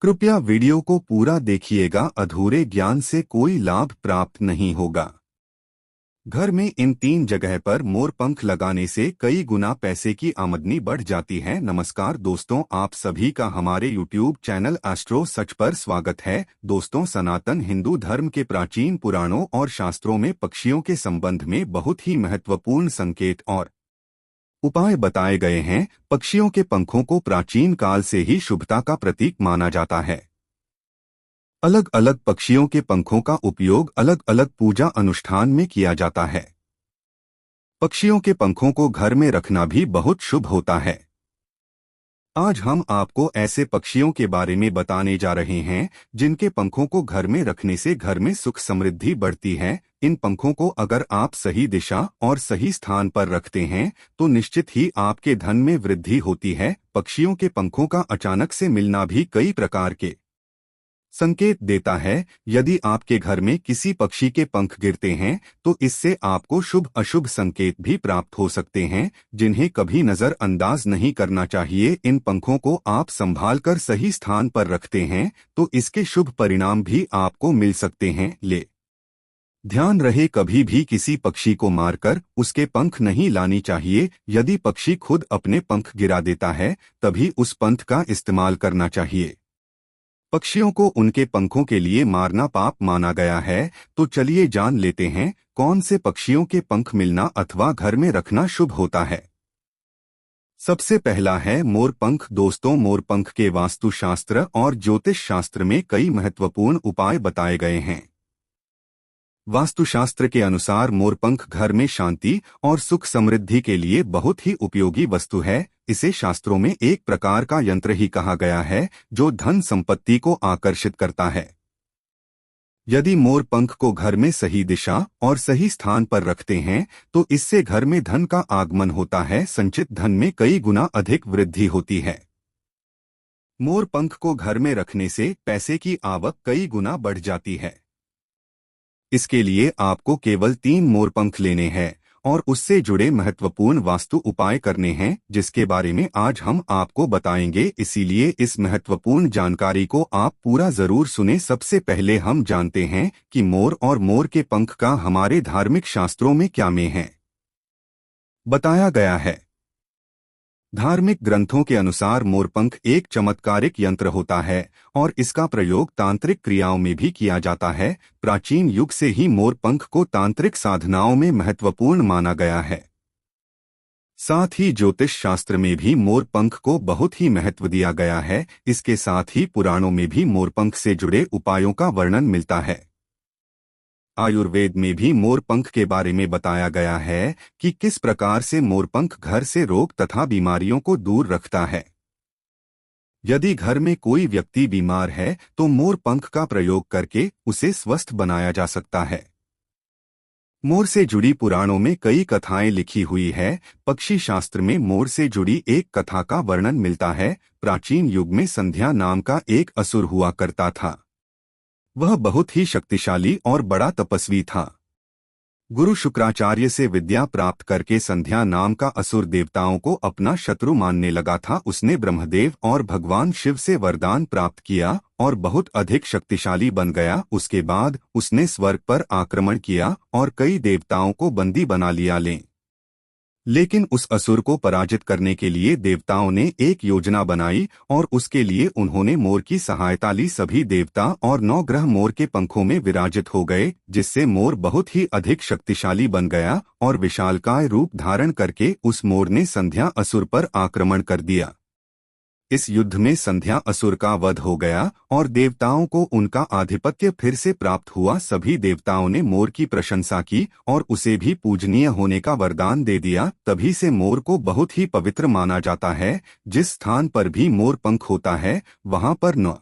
कृपया वीडियो को पूरा देखिएगा, अधूरे ज्ञान से कोई लाभ प्राप्त नहीं होगा। घर में इन 3 जगह पर मोर पंख लगाने से कई गुना पैसे की आमदनी बढ़ जाती है। नमस्कार दोस्तों, आप सभी का हमारे YouTube चैनल एस्ट्रो सच पर स्वागत है। दोस्तों, सनातन हिंदू धर्म के प्राचीन पुराणों और शास्त्रों में पक्षियों के संबंध में बहुत ही महत्वपूर्ण संकेत और उपाय बताए गए हैं। पक्षियों के पंखों को प्राचीन काल से ही शुभता का प्रतीक माना जाता है। अलग अलग पक्षियों के पंखों का उपयोग अलग अलग पूजा अनुष्ठान में किया जाता है। पक्षियों के पंखों को घर में रखना भी बहुत शुभ होता है। आज हम आपको ऐसे पक्षियों के बारे में बताने जा रहे हैं जिनके पंखों को घर में रखने से घर में सुख समृद्धि बढ़ती है। इन पंखों को अगर आप सही दिशा और सही स्थान पर रखते हैं तो निश्चित ही आपके धन में वृद्धि होती है। पक्षियों के पंखों का अचानक से मिलना भी कई प्रकार के संकेत देता है। यदि आपके घर में किसी पक्षी के पंख गिरते हैं तो इससे आपको शुभ अशुभ संकेत भी प्राप्त हो सकते हैं, जिन्हें कभी नजरअंदाज नहीं करना चाहिए। इन पंखों को आप संभालकर सही स्थान पर रखते हैं तो इसके शुभ परिणाम भी आपको मिल सकते हैं। ध्यान रहे, कभी भी किसी पक्षी को मारकर उसके पंख नहीं लानी चाहिए। यदि पक्षी खुद अपने पंख गिरा देता है तभी उस पंख का इस्तेमाल करना चाहिए। पक्षियों को उनके पंखों के लिए मारना पाप माना गया है। तो चलिए जान लेते हैं कौन से पक्षियों के पंख मिलना अथवा घर में रखना शुभ होता है। सबसे पहला है मोरपंख। दोस्तों, मोरपंख के वास्तुशास्त्र और ज्योतिष शास्त्र में कई महत्वपूर्ण उपाय बताए गए हैं। वास्तुशास्त्र के अनुसार मोरपंख घर में शांति और सुख समृद्धि के लिए बहुत ही उपयोगी वस्तु है। इसे शास्त्रों में एक प्रकार का यंत्र ही कहा गया है जो धन संपत्ति को आकर्षित करता है। यदि मोर पंख को घर में सही दिशा और सही स्थान पर रखते हैं तो इससे घर में धन का आगमन होता है। संचित धन में कई गुना अधिक वृद्धि होती है। मोर पंख को घर में रखने से पैसे की आवक कई गुना बढ़ जाती है। इसके लिए आपको केवल 3 मोरपंख लेने हैं और उससे जुड़े महत्वपूर्ण वास्तु उपाय करने हैं, जिसके बारे में आज हम आपको बताएंगे। इसीलिए इस महत्वपूर्ण जानकारी को आप पूरा जरूर सुने। सबसे पहले हम जानते हैं कि मोर और मोर के पंख का हमारे धार्मिक शास्त्रों में क्या में है बताया गया है। धार्मिक ग्रंथों के अनुसार मोरपंख एक चमत्कारिक यंत्र होता है और इसका प्रयोग तांत्रिक क्रियाओं में भी किया जाता है। प्राचीन युग से ही मोरपंख को तांत्रिक साधनाओं में महत्वपूर्ण माना गया है। साथ ही ज्योतिष शास्त्र में भी मोरपंख को बहुत ही महत्व दिया गया है। इसके साथ ही पुराणों में भी मोरपंख से जुड़े उपायों का वर्णन मिलता है। आयुर्वेद में भी मोरपंख के बारे में बताया गया है कि किस प्रकार से मोरपंख घर से रोग तथा बीमारियों को दूर रखता है। यदि घर में कोई व्यक्ति बीमार है तो मोरपंख का प्रयोग करके उसे स्वस्थ बनाया जा सकता है। मोर से जुड़ी पुराणों में कई कथाएं लिखी हुई है। पक्षी शास्त्र में मोर से जुड़ी एक कथा का वर्णन मिलता है। प्राचीन युग में संध्या नाम का एक असुर हुआ करता था। वह बहुत ही शक्तिशाली और बड़ा तपस्वी था। गुरु शुक्राचार्य से विद्या प्राप्त करके संध्या नाम का असुर देवताओं को अपना शत्रु मानने लगा था। उसने ब्रह्मदेव और भगवान शिव से वरदान प्राप्त किया और बहुत अधिक शक्तिशाली बन गया। उसके बाद उसने स्वर्ग पर आक्रमण किया और कई देवताओं को बंदी बना लिया। लेकिन उस असुर को पराजित करने के लिए देवताओं ने एक योजना बनाई और उसके लिए उन्होंने मोर की सहायता ली। सभी देवता और 9 ग्रह मोर के पंखों में विराजित हो गए, जिससे मोर बहुत ही अधिक शक्तिशाली बन गया और विशालकाय रूप धारण करके उस मोर ने संध्या असुर पर आक्रमण कर दिया। इस युद्ध में संध्या असुर का वध हो गया और देवताओं को उनका आधिपत्य फिर से प्राप्त हुआ। सभी देवताओं ने मोर की प्रशंसा की और उसे भी पूजनीय होने का वरदान दे दिया। तभी से मोर को बहुत ही पवित्र माना जाता है। जिस स्थान पर भी मोर पंख होता है वहां पर 9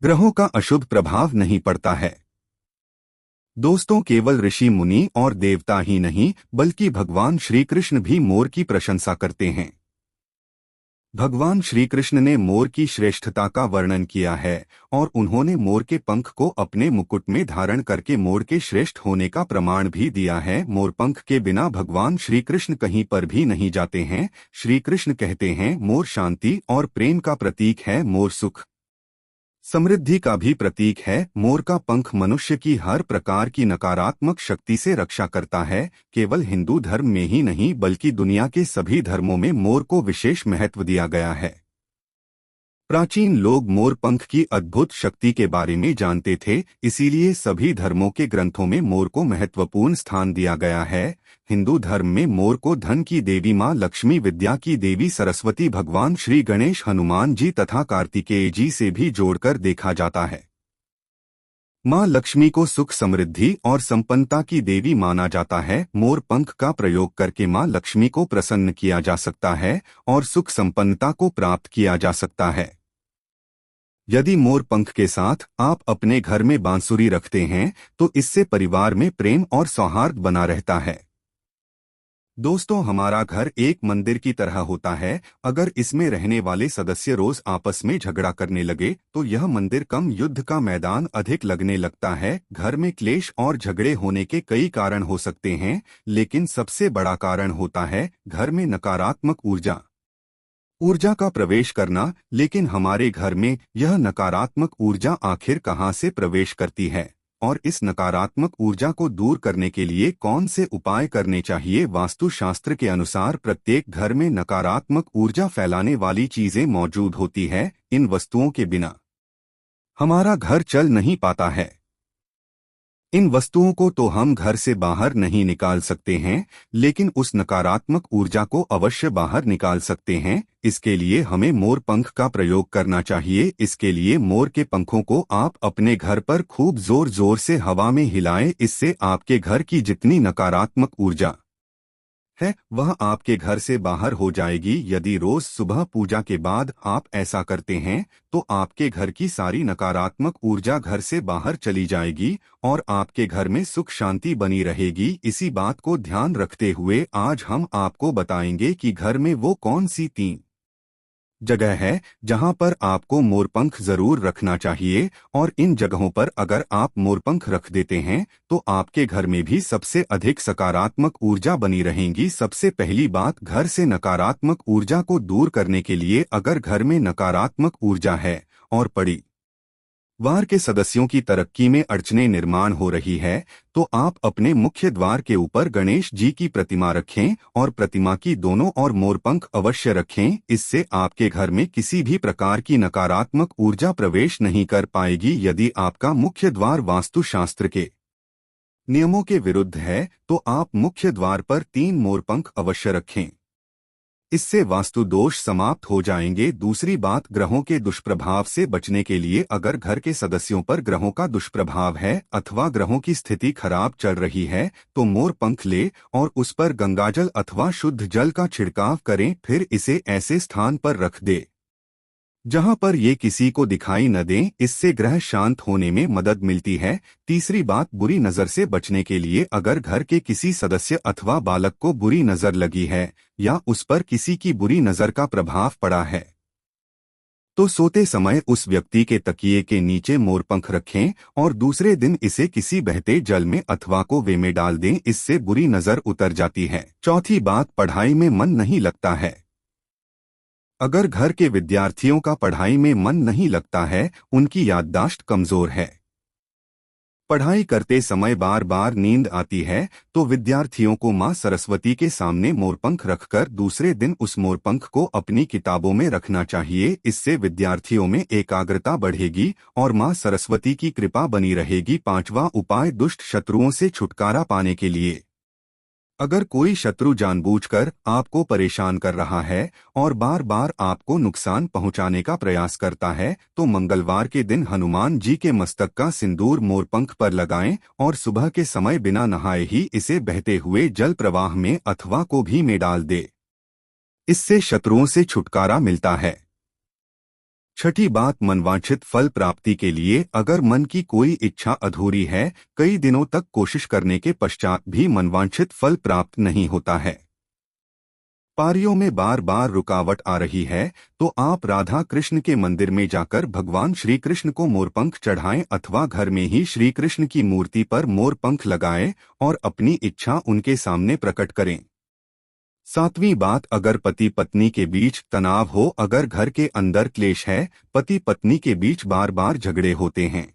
ग्रहों का अशुभ प्रभाव नहीं पड़ता है। दोस्तों, केवल ऋषि मुनि और देवता ही नहीं बल्कि भगवान श्री कृष्ण भी मोर की प्रशंसा करते हैं। भगवान श्री कृष्ण ने मोर की श्रेष्ठता का वर्णन किया है और उन्होंने मोर के पंख को अपने मुकुट में धारण करके मोर के श्रेष्ठ होने का प्रमाण भी दिया है। मोरपंख के बिना भगवान श्री कृष्ण कहीं पर भी नहीं जाते हैं। श्री कृष्ण कहते हैं, मोर शांति और प्रेम का प्रतीक है। मोर सुख समृद्धि का भी प्रतीक है। मोर का पंख मनुष्य की हर प्रकार की नकारात्मक शक्ति से रक्षा करता है। केवल हिंदू धर्म में ही नहीं बल्कि दुनिया के सभी धर्मों में मोर को विशेष महत्व दिया गया है। प्राचीन लोग मोर पंख की अद्भुत शक्ति के बारे में जानते थे, इसीलिए सभी धर्मों के ग्रंथों में मोर को महत्वपूर्ण स्थान दिया गया है। हिंदू धर्म में मोर को धन की देवी माँ लक्ष्मी, विद्या की देवी सरस्वती, भगवान श्री गणेश, हनुमान जी तथा कार्तिकेय जी से भी जोड़कर देखा जाता है। माँ लक्ष्मी को सुख, समृद्धि और संपन्नता की देवी माना जाता है। मोर पंख का प्रयोग करके माँ लक्ष्मी को प्रसन्न किया जा सकता है और सुख संपन्नता को प्राप्त किया जा सकता है। यदि मोर पंख के साथ आप अपने घर में बांसुरी रखते हैं तो इससे परिवार में प्रेम और सौहार्द बना रहता है। दोस्तों, हमारा घर एक मंदिर की तरह होता है। अगर इसमें रहने वाले सदस्य रोज आपस में झगड़ा करने लगे तो यह मंदिर कम, युद्ध का मैदान अधिक लगने लगता है। घर में क्लेश और झगड़े होने के कई कारण हो सकते हैं, लेकिन सबसे बड़ा कारण होता है घर में नकारात्मक ऊर्जा का प्रवेश करना। लेकिन हमारे घर में यह नकारात्मक ऊर्जा आखिर कहाँ से प्रवेश करती है और इस नकारात्मक ऊर्जा को दूर करने के लिए कौन से उपाय करने चाहिए? वास्तुशास्त्र के अनुसार प्रत्येक घर में नकारात्मक ऊर्जा फैलाने वाली चीजें मौजूद होती है। इन वस्तुओं के बिना हमारा घर चल नहीं पाता है। इन वस्तुओं को तो हम घर से बाहर नहीं निकाल सकते हैं, लेकिन उस नकारात्मक ऊर्जा को अवश्य बाहर निकाल सकते हैं। इसके लिए हमें मोर पंख का प्रयोग करना चाहिए। इसके लिए मोर के पंखों को आप अपने घर पर खूब जोर जोर से हवा में हिलाएं। इससे आपके घर की जितनी नकारात्मक ऊर्जा है वह आपके घर से बाहर हो जाएगी। यदि रोज सुबह पूजा के बाद आप ऐसा करते हैं तो आपके घर की सारी नकारात्मक ऊर्जा घर से बाहर चली जाएगी और आपके घर में सुख शांति बनी रहेगी। इसी बात को ध्यान रखते हुए आज हम आपको बताएंगे कि घर में वो कौन सी 3 जगह है जहां पर आपको मोरपंख जरूर रखना चाहिए, और इन जगहों पर अगर आप मोरपंख रख देते हैं तो आपके घर में भी सबसे अधिक सकारात्मक ऊर्जा बनी रहेंगी। सबसे पहली बात, घर से नकारात्मक ऊर्जा को दूर करने के लिए अगर घर में नकारात्मक ऊर्जा है और परिवार के सदस्यों की तरक्की में अड़चनें निर्माण हो रही है तो आप अपने मुख्य द्वार के ऊपर गणेश जी की प्रतिमा रखें और प्रतिमा की दोनों ओर मोरपंख अवश्य रखें। इससे आपके घर में किसी भी प्रकार की नकारात्मक ऊर्जा प्रवेश नहीं कर पाएगी। यदि आपका मुख्य द्वार वास्तुशास्त्र के नियमों के विरुद्ध है तो आप मुख्य द्वार पर 3 मोरपंख अवश्य रखें। इससे वास्तु दोष समाप्त हो जाएंगे। दूसरी बात, ग्रहों के दुष्प्रभाव से बचने के लिए अगर घर के सदस्यों पर ग्रहों का दुष्प्रभाव है अथवा ग्रहों की स्थिति खराब चल रही है तो मोर पंख ले और उस पर गंगाजल अथवा शुद्ध जल का छिड़काव करें। फिर इसे ऐसे स्थान पर रख दे जहां पर ये किसी को दिखाई न दें। इससे ग्रह शांत होने में मदद मिलती है। तीसरी बात, बुरी नजर से बचने के लिए अगर घर के किसी सदस्य अथवा बालक को बुरी नजर लगी है या उस पर किसी की बुरी नजर का प्रभाव पड़ा है तो सोते समय उस व्यक्ति के तकिए के नीचे मोरपंख रखें और दूसरे दिन इसे किसी बहते जल में अथवा कुएं में डाल दें। इससे बुरी नजर उतर जाती है। चौथी बात, पढ़ाई में मन नहीं लगता है। अगर घर के विद्यार्थियों का पढ़ाई में मन नहीं लगता है, उनकी याददाश्त कमजोर है, पढ़ाई करते समय बार बार नींद आती है, तो विद्यार्थियों को मां सरस्वती के सामने मोरपंख रखकर दूसरे दिन उस मोरपंख को अपनी किताबों में रखना चाहिए। इससे विद्यार्थियों में एकाग्रता बढ़ेगी और मां सरस्वती की कृपा बनी रहेगी। पांचवा उपाय, दुष्ट शत्रुओं से छुटकारा पाने के लिए अगर कोई शत्रु जानबूझकर आपको परेशान कर रहा है और बार बार आपको नुकसान पहुंचाने का प्रयास करता है तो मंगलवार के दिन हनुमान जी के मस्तक का सिंदूर मोरपंख पर लगाएं और सुबह के समय बिना नहाए ही इसे बहते हुए जल प्रवाह में अथवा को भी में डाल दे। इससे शत्रुओं से छुटकारा मिलता है। छठी बात, मनवांछित फल प्राप्ति के लिए अगर मन की कोई इच्छा अधूरी है, कई दिनों तक कोशिश करने के पश्चात भी मनवांछित फल प्राप्त नहीं होता है, कार्यों में बार बार रुकावट आ रही है, तो आप राधा कृष्ण के मंदिर में जाकर भगवान श्री कृष्ण को मोरपंख चढ़ाएं अथवा घर में ही श्री कृष्ण की मूर्ति पर मोरपंख लगाएं और अपनी इच्छा उनके सामने प्रकट करें। सातवीं बात, अगर पति पत्नी के बीच तनाव हो, अगर घर के अंदर क्लेश है, पति पत्नी के बीच बार बार झगड़े होते हैं,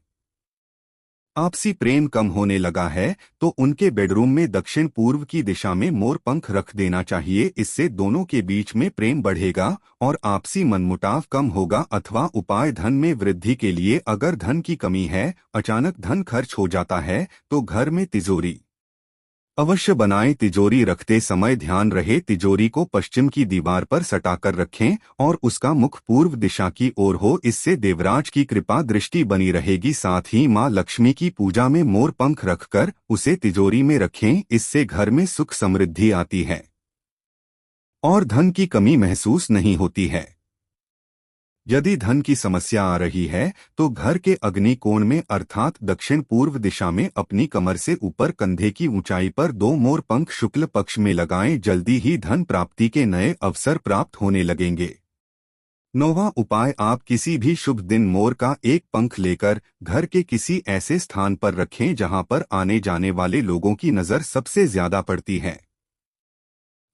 आपसी प्रेम कम होने लगा है, तो उनके बेडरूम में दक्षिण पूर्व की दिशा में मोर पंख रख देना चाहिए। इससे दोनों के बीच में प्रेम बढ़ेगा और आपसी मनमुटाव कम होगा। अथवा उपाय, धन में वृद्धि के लिए, अगर धन की कमी है, अचानक धन खर्च हो जाता है, तो घर में तिजोरी अवश्य बनाएं। तिजोरी रखते समय ध्यान रहे तिजोरी को पश्चिम की दीवार पर सटाकर रखें और उसका मुख पूर्व दिशा की ओर हो। इससे देवराज की कृपा दृष्टि बनी रहेगी। साथ ही मां लक्ष्मी की पूजा में मोर पंख रखकर उसे तिजोरी में रखें। इससे घर में सुख समृद्धि आती है और धन की कमी महसूस नहीं होती है। यदि धन की समस्या आ रही है तो घर के अग्नि कोण में अर्थात दक्षिण पूर्व दिशा में अपनी कमर से ऊपर कंधे की ऊंचाई पर 2 मोर पंख शुक्ल पक्ष में लगाएं। जल्दी ही धन प्राप्ति के नए अवसर प्राप्त होने लगेंगे। 9वां उपाय, आप किसी भी शुभ दिन मोर का एक पंख लेकर घर के किसी ऐसे स्थान पर रखें जहां पर आने जाने वाले लोगों की नजर सबसे ज्यादा पड़ती है।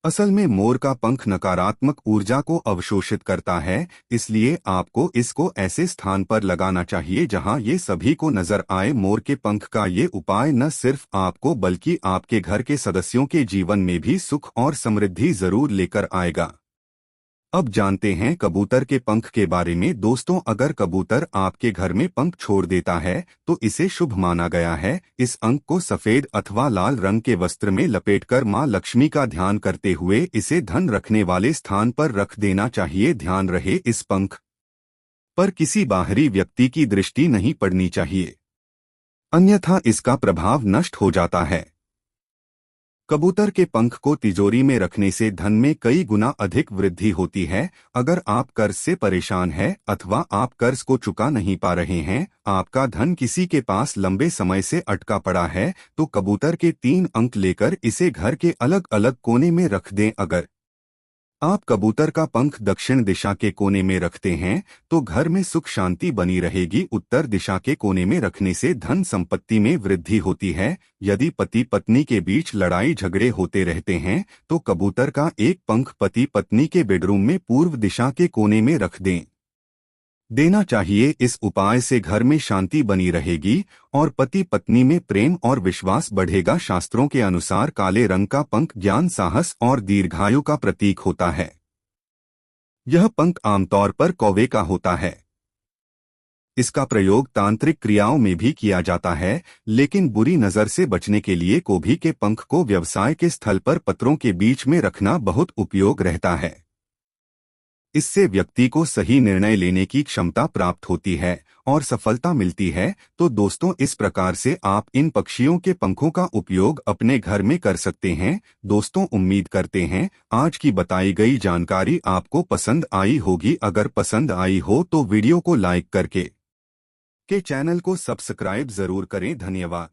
असल में मोर का पंख नकारात्मक ऊर्जा को अवशोषित करता है, इसलिए आपको इसको ऐसे स्थान पर लगाना चाहिए जहां ये सभी को नजर आए। मोर के पंख का ये उपाय न सिर्फ आपको बल्कि आपके घर के सदस्यों के जीवन में भी सुख और समृद्धि जरूर लेकर आएगा। अब जानते हैं कबूतर के पंख के बारे में। दोस्तों, अगर कबूतर आपके घर में पंख छोड़ देता है तो इसे शुभ माना गया है। इस अंक को सफेद अथवा लाल रंग के वस्त्र में लपेटकर मां लक्ष्मी का ध्यान करते हुए इसे धन रखने वाले स्थान पर रख देना चाहिए। ध्यान रहे, इस पंख पर किसी बाहरी व्यक्ति की दृष्टि नहीं पड़नी चाहिए, अन्यथा इसका प्रभाव नष्ट हो जाता है। कबूतर के पंख को तिजोरी में रखने से धन में कई गुना अधिक वृद्धि होती है। अगर आप कर्ज से परेशान हैं अथवा आप कर्ज को चुका नहीं पा रहे हैं, आपका धन किसी के पास लंबे समय से अटका पड़ा है, तो कबूतर के 3 अंक लेकर इसे घर के अलग अलग कोने में रख दें। अगर आप कबूतर का पंख दक्षिण दिशा के कोने में रखते हैं तो घर में सुख शांति बनी रहेगी। उत्तर दिशा के कोने में रखने से धन संपत्ति में वृद्धि होती है। यदि पति पत्नी के बीच लड़ाई झगड़े होते रहते हैं तो कबूतर का एक पंख पति पत्नी के बेडरूम में पूर्व दिशा के कोने में रख देना चाहिए। इस उपाय से घर में शांति बनी रहेगी और पति पत्नी में प्रेम और विश्वास बढ़ेगा। शास्त्रों के अनुसार काले रंग का पंख ज्ञान, साहस और दीर्घायु का प्रतीक होता है। यह पंख आमतौर पर कौवे का होता है। इसका प्रयोग तांत्रिक क्रियाओं में भी किया जाता है, लेकिन बुरी नजर से बचने के लिए कौवे के पंख को व्यवसाय के स्थल पर पत्रों के बीच में रखना बहुत उपयोग रहता है। इससे व्यक्ति को सही निर्णय लेने की क्षमता प्राप्त होती है और सफलता मिलती है। तो दोस्तों, इस प्रकार से आप इन पक्षियों के पंखों का उपयोग अपने घर में कर सकते हैं। दोस्तों, उम्मीद करते हैं आज की बताई गई जानकारी आपको पसंद आई होगी। अगर पसंद आई हो तो वीडियो को लाइक करके चैनल को सब्सक्राइब जरूर करें। धन्यवाद।